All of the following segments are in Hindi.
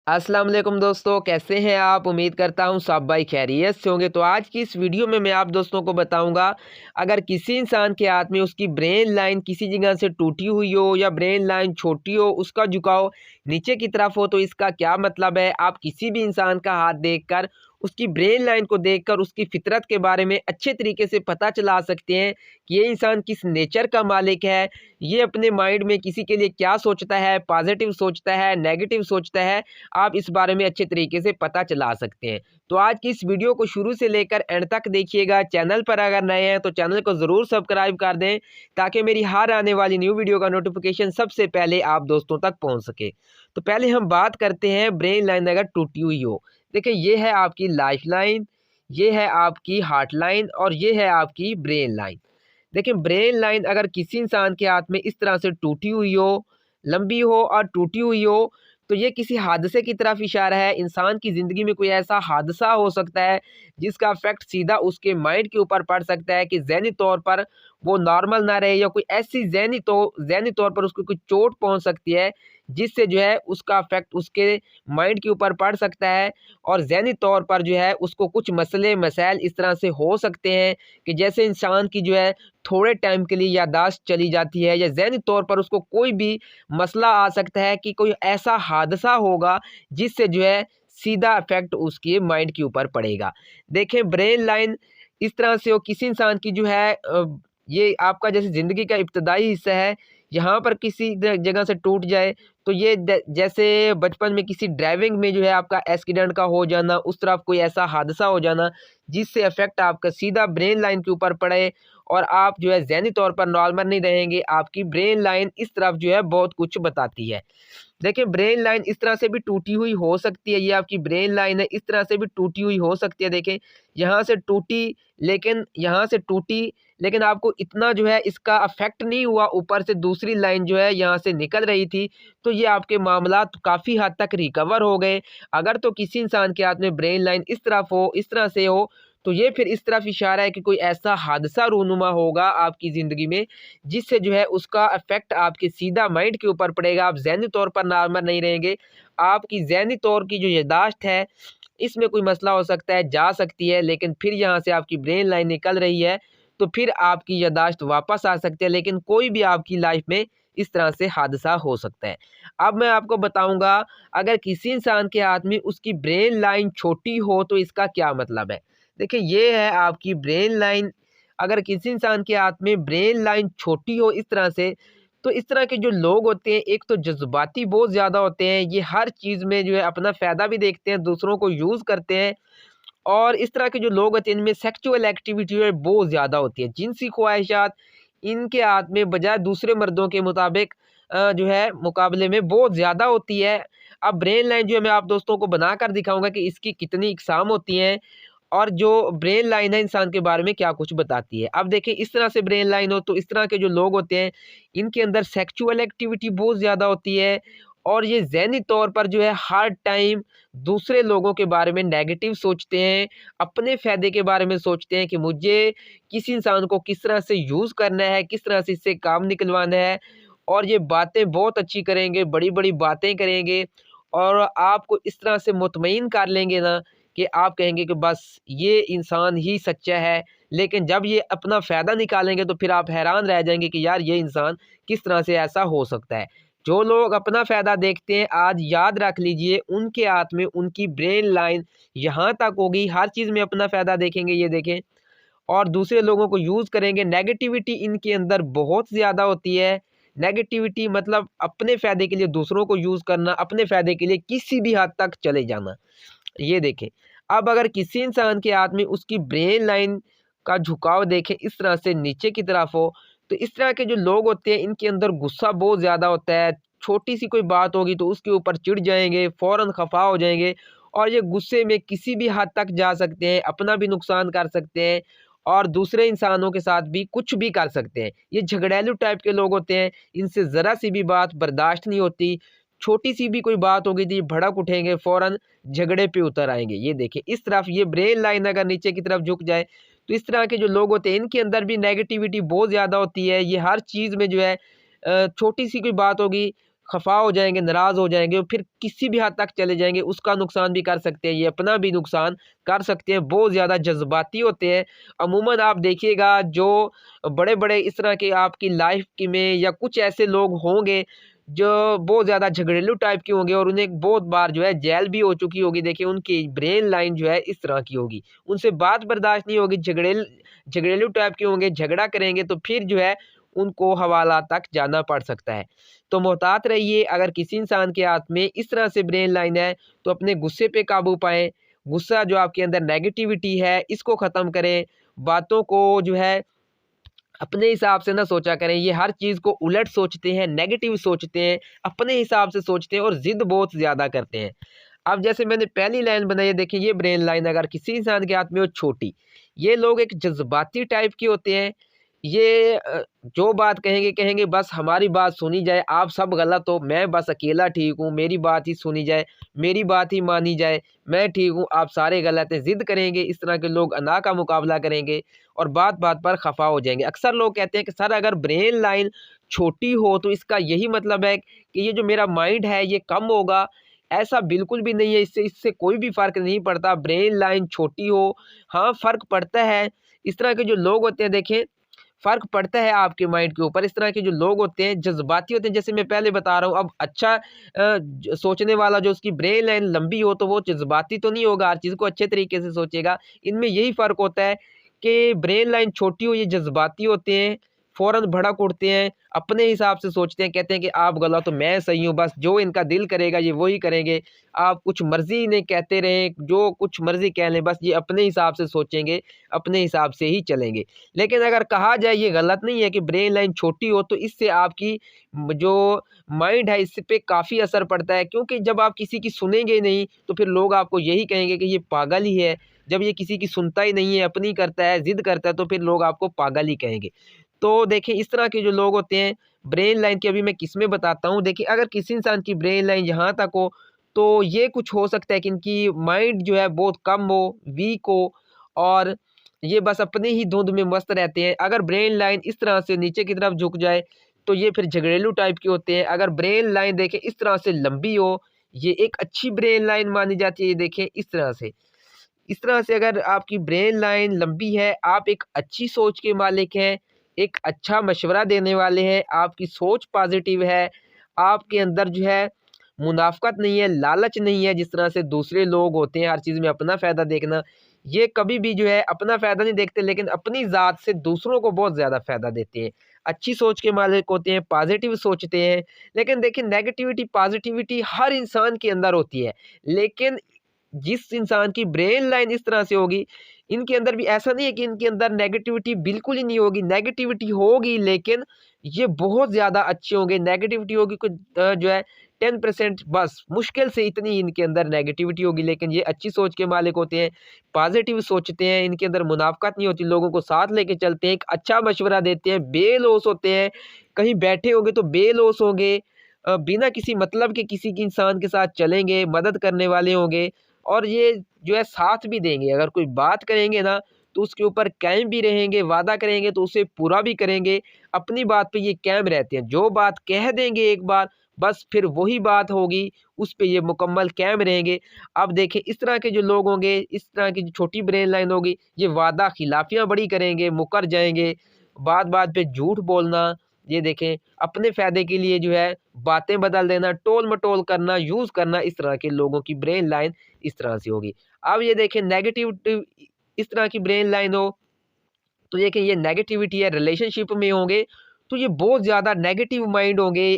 अस्सलाम वालेकुम दोस्तों, कैसे हैं आप। उम्मीद करता हूं सब भाई खैरियत से होंगे। तो आज की इस वीडियो में मैं आप दोस्तों को बताऊंगा, अगर किसी इंसान के हाथ में उसकी ब्रेन लाइन किसी जगह से टूटी हुई हो या ब्रेन लाइन छोटी हो, उसका झुकाव नीचे की तरफ हो, तो इसका क्या मतलब है। आप किसी भी इंसान का हाथ देखकर उसकी ब्रेन लाइन को देखकर उसकी फितरत के बारे में अच्छे तरीके से पता चला सकते हैं कि ये इंसान किस नेचर का मालिक है, ये अपने माइंड में किसी के लिए क्या सोचता है, पॉजिटिव सोचता है, नेगेटिव सोचता है। आप इस बारे में अच्छे तरीके से पता चला सकते हैं। तो आज की इस वीडियो को शुरू से लेकर एंड तक देखिएगा। चैनल पर अगर नए हैं तो चैनल को ज़रूर सब्सक्राइब कर दें, ताकि मेरी हर आने वाली न्यू वीडियो का नोटिफिकेशन सबसे पहले आप दोस्तों तक पहुंच सके। तो पहले हम बात करते हैं ब्रेन लाइन अगर टूटी हुई हो। देखिए, ये है आपकी लाइफ लाइन, ये है आपकी हार्ट लाइन और ये है आपकी ब्रेन लाइन। देखिए, ब्रेन लाइन अगर किसी इंसान के हाथ में इस तरह से टूटी हुई हो, लंबी हो और टूटी हुई हो, तो ये किसी हादसे की तरफ इशारा है। इंसान की ज़िंदगी में कोई ऐसा हादसा हो सकता है जिसका इफ़ेक्ट सीधा उसके माइंड के ऊपर पड़ सकता है कि ज़हनी तौर पर वो नॉर्मल ना रहे, या कोई ऐसी ज़हनी तौर पर उसको कोई चोट पहुँच सकती है, जिससे जो है उसका इफ़ेक्ट उसके माइंड के ऊपर पड़ सकता है। और ज़हनी तौर पर जो है उसको कुछ मसले मसाइल इस तरह से हो सकते हैं कि जैसे इंसान की जो है थोड़े टाइम के लिए याददाश्त चली जाती है, या ज़हनी तौर पर उसको कोई भी मसला आ सकता है कि कोई ऐसा हादसा होगा जिससे जो है सीधा इफ़ेक्ट उसके माइंड के ऊपर पड़ेगा। देखें, ब्रेन लाइन इस तरह से हो किसी इंसान की जो है ये आपका जैसे ज़िंदगी का इब्तदाई हिस्सा है, यहाँ पर किसी जगह से टूट जाए तो ये जैसे बचपन में किसी ड्राइविंग में जो है आपका एक्सीडेंट का हो जाना, उस तरफ कोई ऐसा हादसा हो जाना जिससे इफ़ेक्ट आपका सीधा ब्रेन लाइन के ऊपर पड़े और आप जो है ज़हनी तौर पर नॉर्मल नहीं रहेंगे। आपकी ब्रेन लाइन इस तरफ जो है बहुत कुछ बताती है। देखिए, ब्रेन लाइन इस तरह से भी टूटी हुई हो सकती है, ये आपकी ब्रेन लाइन है, इस तरह से भी टूटी हुई हो सकती है। देखें, यहाँ से टूटी, लेकिन यहाँ से टूटी, लेकिन आपको इतना जो है इसका अफ़ेक्ट नहीं हुआ, ऊपर से दूसरी लाइन जो है यहाँ से निकल रही थी, तो ये आपके मामलात काफ़ी हद तक रिकवर हो गए। अगर तो किसी इंसान के हाथ में ब्रेन लाइन इस तरफ हो, इस तरह से हो, तो ये फिर इस तरफ इशारा है कि कोई ऐसा हादसा रूनुमा होगा आपकी ज़िंदगी में, जिससे जो है उसका इफ़ेक्ट आपके सीधा माइंड के ऊपर पड़ेगा। आप ज़हनी तौर पर नॉर्मल नहीं रहेंगे। आपकी ज़हनी तौर की जो याददाश्त है, इसमें कोई मसला हो सकता है, जा सकती है, लेकिन फिर यहाँ से आपकी ब्रेन लाइन निकल रही है, तो फिर आपकी याददाश्त वापस आ सकती है, लेकिन कोई भी आपकी लाइफ़ में इस तरह से हादसा हो सकता है। अब मैं आपको बताऊँगा, अगर किसी इंसान के हाथ में उसकी ब्रेन लाइन छोटी हो, तो इसका क्या मतलब है। देखिए, ये है आपकी ब्रेन लाइन। अगर किसी इंसान के हाथ में ब्रेन लाइन छोटी हो इस तरह से, तो इस तरह के जो लोग होते हैं, एक तो जज़्बाती बहुत ज़्यादा होते हैं, ये हर चीज़ में जो है अपना फ़ायदा भी देखते हैं, दूसरों को यूज़ करते हैं। और इस तरह के जो लोग होते हैं, इनमें सेक्सुअल एक्टिविटी जो है बहुत ज़्यादा होती है। जिनसी ख्वाहिशात इनके हाथ में बजाय दूसरे मर्दों के मुताबिक जो है मुकाबले में बहुत ज़्यादा होती है। अब ब्रेन लाइन जो है मैं आप दोस्तों को बनाकर दिखाऊँगा कि इसकी कितनी इक़साम होती हैं, और जो ब्रेन लाइन है इंसान के बारे में क्या कुछ बताती है। अब देखिए, इस तरह से ब्रेन लाइन हो, तो इस तरह के जो लोग होते हैं, इनके अंदर सेक्सुअल एक्टिविटी बहुत ज़्यादा होती है, और ये ज़हनी तौर पर जो है हर टाइम दूसरे लोगों के बारे में नेगेटिव सोचते हैं, अपने फ़ायदे के बारे में सोचते हैं कि मुझे किसी इंसान को किस तरह से यूज़ करना है, किस तरह से इससे काम निकलवाना है, और ये बातें बहुत अच्छी करेंगे, बड़ी-बड़ी बातें करेंगे, और आपको इस तरह से मुतमईन कर लेंगे ना कि आप कहेंगे कि बस ये इंसान ही सच्चा है। लेकिन जब ये अपना फ़ायदा निकालेंगे तो फिर आप हैरान रह जाएँगे कि यार, ये इंसान किस तरह से ऐसा हो सकता है। जो लोग अपना फ़ायदा देखते हैं, आज याद रख लीजिए, उनके हाथ में उनकी ब्रेन लाइन यहाँ तक होगी, हर चीज़ में अपना फ़ायदा देखेंगे, ये देखें, और दूसरे लोगों को यूज़ करेंगे। नेगेटिविटी इनके अंदर बहुत ज़्यादा होती है। नेगेटिविटी मतलब अपने फ़ायदे के लिए दूसरों को यूज़ करना, अपने फ़ायदे के लिए किसी भी हद तक चले जाना। ये देखें, अब अगर किसी इंसान के हाथ में उसकी ब्रेन लाइन का झुकाव देखें इस तरह से नीचे की तरफ हो, तो इस तरह के जो लोग होते हैं, इनके अंदर गुस्सा बहुत ज़्यादा होता है। छोटी-सी कोई बात होगी तो उसके ऊपर चिढ़ जाएँगे, फ़ौरन ख़फ़ा हो जाएँगे, और ये गुस्से में किसी भी हद तक जा सकते हैं, अपना भी नुकसान कर सकते हैं, और दूसरे इंसानों के साथ भी कुछ भी कर सकते हैं। ये झगड़ैलू टाइप के लोग होते हैं, इनसे ज़रा-सी भी बात बर्दाश्त नहीं होती। छोटी-सी भी कोई बात होगी तो ये भड़क उठेंगे, फ़ौरन झगड़े पे उतर आएँगे। ये देखिए, इस तरफ ये ब्रेन लाइन अगर नीचे की तरफ झुक जाए, तो इस तरह के जो लोग होते हैं, इनके अंदर भी नेगेटिविटी बहुत ज़्यादा होती है। ये हर चीज़ में जो है छोटी-सी कोई बात होगी, खफा हो जाएंगे, नाराज़ हो जाएंगे और फिर किसी भी हद तक चले जाएंगे, उसका नुकसान भी कर सकते हैं, ये अपना भी नुकसान कर सकते हैं, बहुत ज़्यादा जज्बाती होते हैं। अमूमन आप देखिएगा जो बड़े बड़े इस तरह के आपकी लाइफ की में या कुछ ऐसे लोग होंगे जो बहुत ज़्यादा झगड़ेलू टाइप के होंगे और उन्हें बहुत बार जो है जेल भी हो चुकी होगी। देखिए उनकी ब्रेन लाइन जो है इस तरह की होगी, उनसे बात बर्दाश्त नहीं होगी, झगड़ेलू टाइप के होंगे, झगड़ा करेंगे तो फिर जो है उनको हवाला तक जाना पड़ सकता है। तो मोहतात रहिए, अगर किसी इंसान के हाथ में इस तरह से ब्रेन लाइन है तो अपने गुस्से पे काबू पाएं। गुस्सा जो आपके अंदर नेगेटिविटी है इसको ख़त्म करें, बातों को जो है अपने हिसाब से ना सोचा करें। ये हर चीज़ को उलट सोचते हैं, नेगेटिव सोचते हैं, अपने हिसाब से सोचते हैं और ज़िद बहुत ज़्यादा करते हैं। अब जैसे मैंने पहली लाइन बनाई है, देखिए ये ब्रेन लाइन अगर किसी इंसान के हाथ में हो छोटी, ये लोग एक जज्बाती टाइप के होते हैं। ये जो बात कहेंगे कहेंगे बस हमारी बात सुनी जाए, आप सब गलत हो, मैं बस अकेला ठीक हूँ, मेरी बात ही सुनी जाए, मेरी बात ही मानी जाए, मैं ठीक हूँ, आप सारे गलत हैं, ज़िद करेंगे। इस तरह के लोग अना का मुकाबला करेंगे और बात बात पर खफा हो जाएंगे। अक्सर लोग कहते हैं कि सर अगर ब्रेन लाइन छोटी हो तो इसका यही मतलब है कि ये जो मेरा माइंड है ये कम होगा। ऐसा बिल्कुल भी नहीं है, इससे इससे कोई भी फ़र्क नहीं पड़ता, ब्रेन लाइन छोटी हो, हाँ फ़र्क पड़ता है। इस तरह के जो लोग होते हैं देखें, फ़र्क पड़ता है आपके माइंड के ऊपर। इस तरह के जो लोग होते हैं जज्बाती होते हैं, जैसे मैं पहले बता रहा हूँ। अब अच्छा सोचने वाला जो उसकी ब्रेन लाइन लंबी हो तो वो जज्बाती तो नहीं होगा, हर चीज़ को अच्छे तरीके से सोचेगा। इनमें यही फ़र्क होता है कि ब्रेन लाइन छोटी हो, ये जज्बाती होते हैं, फ़ौरन भड़क उठते हैं, अपने हिसाब से सोचते हैं, कहते हैं कि आप गलत हो, मैं सही हूँ, बस जो इनका दिल करेगा ये वही करेंगे। आप कुछ मर्ज़ी इन्हें कहते रहें, जो कुछ मर्ज़ी कह लें, बस ये अपने हिसाब से सोचेंगे, अपने हिसाब से ही चलेंगे। लेकिन अगर कहा जाए ये गलत नहीं है कि ब्रेन लाइन छोटी हो तो इससे आपकी जो माइंड है इस पे काफ़ी असर पड़ता है, क्योंकि जब आप किसी की सुनेंगे ही नहीं तो फिर लोग आपको यही कहेंगे कि ये पागल ही है। जब ये किसी की सुनता ही नहीं है, अपनी करता है, ज़िद करता है, तो फिर लोग आपको पागल ही कहेंगे। तो देखिए इस तरह के जो लोग होते हैं, ब्रेन लाइन की अभी मैं किस्में बताता हूँ। देखिए अगर किसी इंसान की ब्रेन लाइन यहाँ तक हो तो ये कुछ हो सकता है कि इनकी माइंड जो है बहुत कम हो, वीक हो और ये बस अपनी ही धुंध में मस्त रहते हैं। अगर ब्रेन लाइन इस तरह से नीचे की तरफ झुक जाए तो ये फिर झगड़ेलू टाइप के होते हैं। अगर ब्रेन लाइन देखें इस तरह से लंबी हो, ये एक अच्छी ब्रेन लाइन मानी जाती है। ये देखें इस तरह से, इस तरह से अगर आपकी ब्रेन लाइन लंबी है, आप एक अच्छी सोच के मालिक हैं, एक अच्छा मशवरा देने वाले हैं, आपकी सोच पॉजिटिव है, आपके अंदर जो है मुनाफ़क़त नहीं है, लालच नहीं है। जिस तरह से दूसरे लोग होते हैं हर चीज़ में अपना फ़ायदा देखना, ये कभी भी जो है अपना फ़ायदा नहीं देखते, लेकिन अपनी ज़ात से दूसरों को बहुत ज़्यादा फ़ायदा देते हैं। अच्छी सोच के मालिक होते हैं, पॉजिटिव सोचते हैं। लेकिन देखिए नेगेटिविटी, पॉजिटिविटी हर इंसान के अंदर होती है, लेकिन जिस इंसान की ब्रेन लाइन इस तरह से होगी, इनके अंदर भी ऐसा नहीं है कि इनके अंदर नेगेटिविटी बिल्कुल ही नहीं होगी, नेगेटिविटी होगी लेकिन ये बहुत ज़्यादा अच्छे होंगे। नेगेटिविटी होगी कुछ जो है 10% बस, मुश्किल से इतनी इनके अंदर नेगेटिविटी होगी, लेकिन ये अच्छी सोच के मालिक होते हैं, पॉजिटिव सोचते हैं, इनके अंदर मुनाफ़क़त नहीं होती, लोगों को साथ लेके चलते हैं, एक अच्छा मशवरा देते हैं, बेलौस होते हैं। कहीं बैठे होंगे तो बेलौस होंगे, बिना किसी मतलब के किसी के इंसान के साथ चलेंगे, मदद करने वाले होंगे और ये जो है साथ भी देंगे। अगर कोई बात करेंगे ना तो उसके ऊपर कायम भी रहेंगे, वादा करेंगे तो उसे पूरा भी करेंगे, अपनी बात पे ये कायम रहते हैं। जो बात कह देंगे एक बार, बस फिर वही बात होगी, उस पे ये मुकम्मल कायम रहेंगे। अब देखें इस तरह के जो लोग होंगे, इस तरह की जो छोटी ब्रेन लाइन होगी, ये वादा खिलाफियाँ बड़ी करेंगे, मुकर जाएँगे, बात-बात पे झूठ बोलना, ये देखें अपने फ़ायदे के लिए जो है बातें बदल देना, टोल-मटोल करना, यूज़ करना, इस तरह के लोगों की ब्रेन लाइन इस तरह से होगी। अब ये देखें नेगेटिव इस तरह की ब्रेन लाइन हो तो देखिए ये नेगेटिविटी है, रिलेशनशिप में होंगे तो ये बहुत ज़्यादा नेगेटिव माइंड होंगे।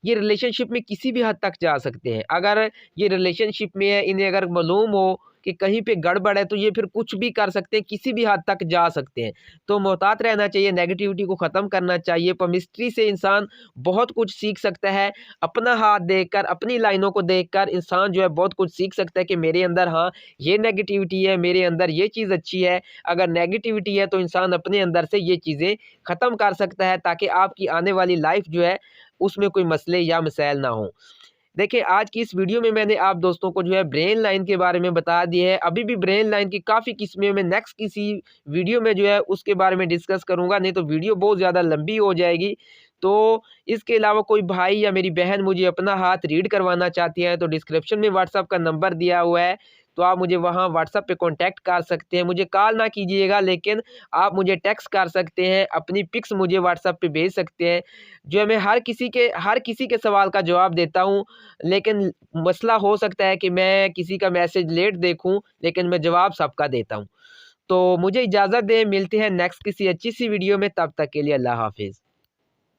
ये रिलेशनशिप में किसी भी हद तक जा सकते हैं। अगर ये रिलेशनशिप में है, इन्हें अगर मालूम हो कि कहीं पे गड़बड़ है तो ये फिर कुछ भी कर सकते हैं, किसी भी हद तक जा सकते हैं। तो मोहतात रहना चाहिए, नेगेटिविटी को ख़त्म करना चाहिए। पमिस्ट्री से इंसान बहुत कुछ सीख सकता है। अपना हाथ देखकर, अपनी लाइनों को देखकर इंसान जो है बहुत कुछ सीख सकता है कि मेरे अंदर हाँ, ये नेगेटिविटी है, मेरे अंदर ये चीज़ अच्छी है। अगर नेगेटिविटी है तो इंसान अपने अंदर से ये चीज़ें ख़त्म कर सकता है ताकि आपकी आने वाली लाइफ़ जो है उसमें कोई मसले या मसाइल ना हों। देखिए आज की इस वीडियो में मैंने आप दोस्तों को जो है ब्रेन लाइन के बारे में बता दिया है। अभी भी ब्रेन लाइन की काफ़ी किस्में मैं नेक्स्ट किसी वीडियो में जो है उसके बारे में डिस्कस करूँगा, नहीं तो वीडियो बहुत ज़्यादा लंबी हो जाएगी। तो इसके अलावा कोई भाई या मेरी बहन मुझे अपना हाथ रीड करवाना चाहती है तो डिस्क्रिप्शन में व्हाट्सएप का नंबर दिया हुआ है, तो आप मुझे वहाँ व्हाट्सएप पे कॉन्टैक्ट कर सकते हैं। मुझे कॉल ना कीजिएगा, लेकिन आप मुझे टेक्स्ट कर सकते हैं, अपनी पिक्स मुझे व्हाट्सएप पे भेज सकते हैं। जो है मैं हर किसी के सवाल का जवाब देता हूँ, लेकिन मसला हो सकता है कि मैं किसी का मैसेज लेट देखूँ, लेकिन मैं जवाब सबका देता हूँ। तो मुझे इजाज़त दें, मिलते हैं नेक्स्ट किसी अच्छी सी वीडियो में, तब तक के लिए अल्लाह हाफ़िज़।